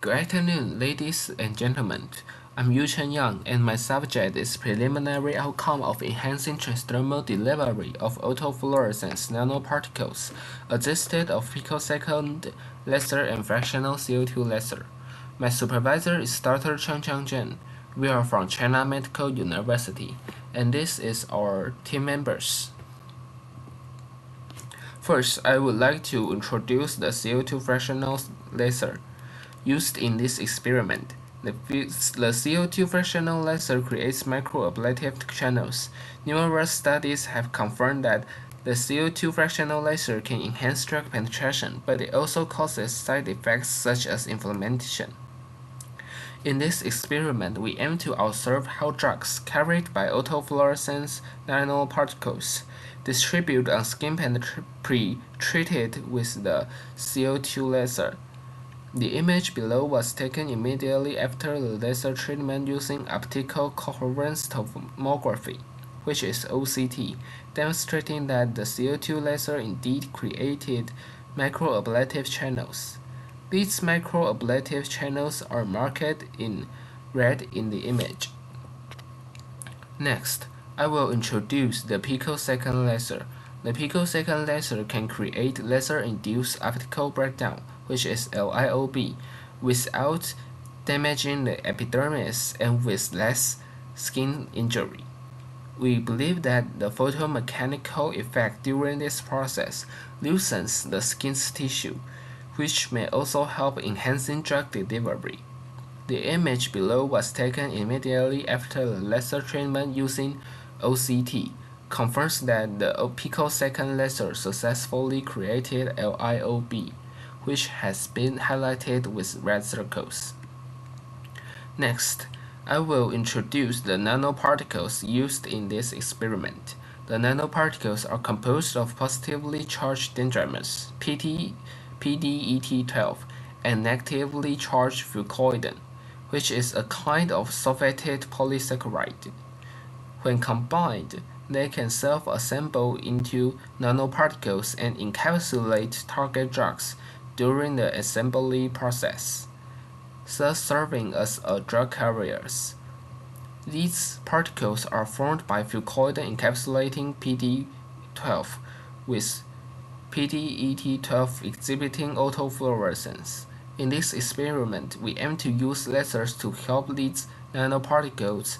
Good afternoon, ladies and gentlemen. I'm Yu-Chen Yang, and my subject is preliminary outcome of enhancing transdermal delivery of autofluorescence nanoparticles, assisted of picosecond laser and fractional CO2 laser. My supervisor is Dr. Chang Zhen. We are from China Medical University, and this is our team members. First, I would like to introduce the CO2 fractional laser used in this experiment. The CO2 fractional laser creates microablative channels. Numerous studies have confirmed that the CO2 fractional laser can enhance drug penetration, but it also causes side effects such as inflammation. In this experiment, we aim to observe how drugs carried by autofluorescence nanoparticles distribute on skin pre-treated with the CO2 laser. The image below was taken immediately after the laser treatment using optical coherence tomography, which is OCT, demonstrating that the CO2 laser indeed created microablative channels. These microablative channels are marked in red in the image. Next, I will introduce the picosecond laser. The picosecond laser can create laser-induced optical breakdown, which is LIOB, without damaging the epidermis and with less skin injury. We believe that the photomechanical effect during this process loosens the skin's tissue, which may also help enhancing drug delivery. The image below was taken immediately after the laser treatment using OCT, confirms that the picosecond laser successfully created LIOB, which has been highlighted with red circles. Next, I will introduce the nanoparticles used in this experiment. The nanoparticles are composed of positively charged dendrimers, PDET12, and negatively charged fucoidan, which is a kind of sulfated polysaccharide. When combined, they can self-assemble into nanoparticles and encapsulate target drugs during the assembly process, thus serving as drug carriers. These particles are formed by fucoidan encapsulating PD12, with PDET12 exhibiting autofluorescence. In this experiment, we aim to use lasers to help these nanoparticles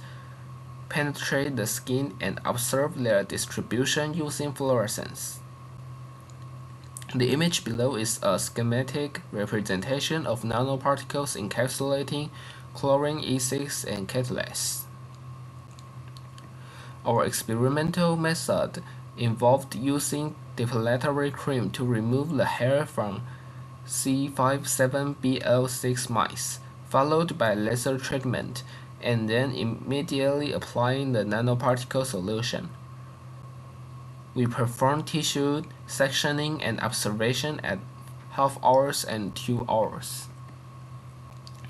penetrate the skin and observe their distribution using fluorescence. The image below is a schematic representation of nanoparticles encapsulating chlorine E6 and catalase. Our experimental method involved using depilatory cream to remove the hair from C57BL6 mice, followed by laser treatment, and then immediately applying the nanoparticle solution. We perform tissue sectioning and observation at half hours and 2 hours.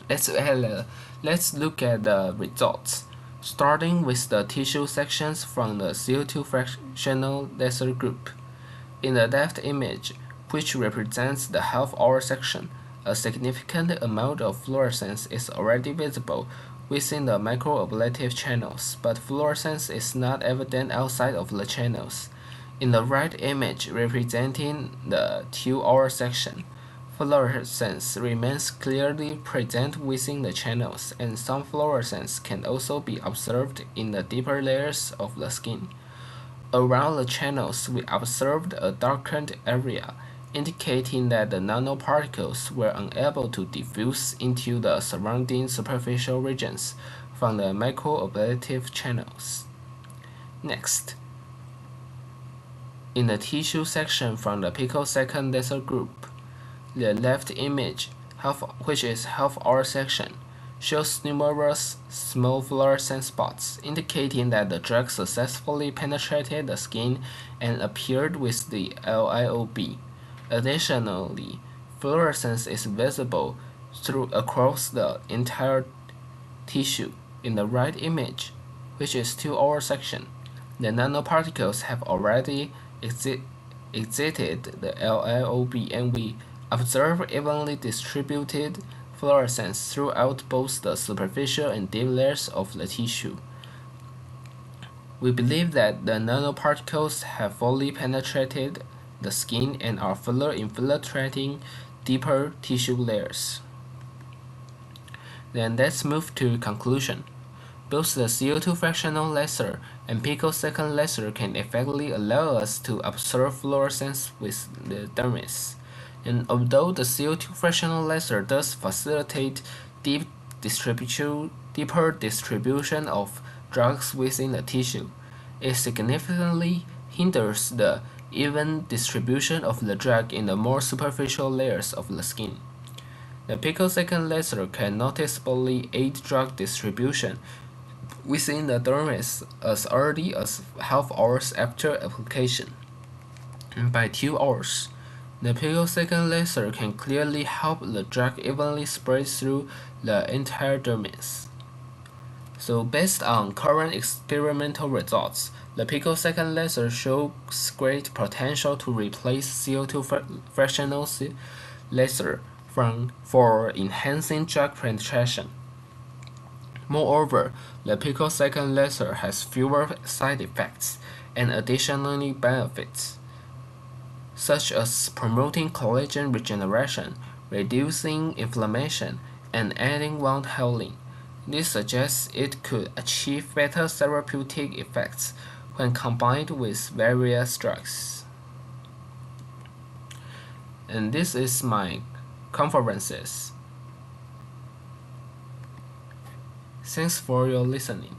Let's look at the results, starting with the tissue sections from the CO2 fractional laser group. In the left image, which represents the half-hour section, a significant amount of fluorescence is already visible within the microablative channels, but fluorescence is not evident outside of the channels. In the right image representing the 2-hour section, fluorescence remains clearly present within the channels, and some fluorescence can also be observed in the deeper layers of the skin. Around the channels, we observed a darkened area, indicating that the nanoparticles were unable to diffuse into the surrounding superficial regions from the microablative channels. Next, in the tissue section from the picosecond laser group, the left image, which is half-hour section, shows numerous small fluorescent spots, indicating that the drug successfully penetrated the skin and appeared with the LIOB. Additionally, fluorescence is visible across the entire tissue. In the right image, which is 2-hour section, the nanoparticles have already exited the LIOB, and we observe evenly distributed fluorescence throughout both the superficial and deep layers of the tissue. We believe that the nanoparticles have fully penetrated the skin and are further infiltrating deeper tissue layers. Then let's move to conclusion. Both the CO2 fractional laser and picosecond laser can effectively allow us to observe fluorescence with the dermis. And although the CO2 fractional laser does facilitate deeper distribution of drugs within the tissue, it significantly hinders the even distribution of the drug in the more superficial layers of the skin. The picosecond laser can noticeably aid drug distribution within the dermis as early as half hours after application. And by 2 hours, the picosecond laser can clearly help the drug evenly spread through the entire dermis. So based on current experimental results, the picosecond laser shows great potential to replace CO2 fractional laser for enhancing drug penetration. Moreover, the picosecond laser has fewer side effects and additionally benefits, such as promoting collagen regeneration, reducing inflammation, and aiding wound healing. This suggests it could achieve better therapeutic effects when combined with various drugs. And this is my conferences. Thanks for your listening.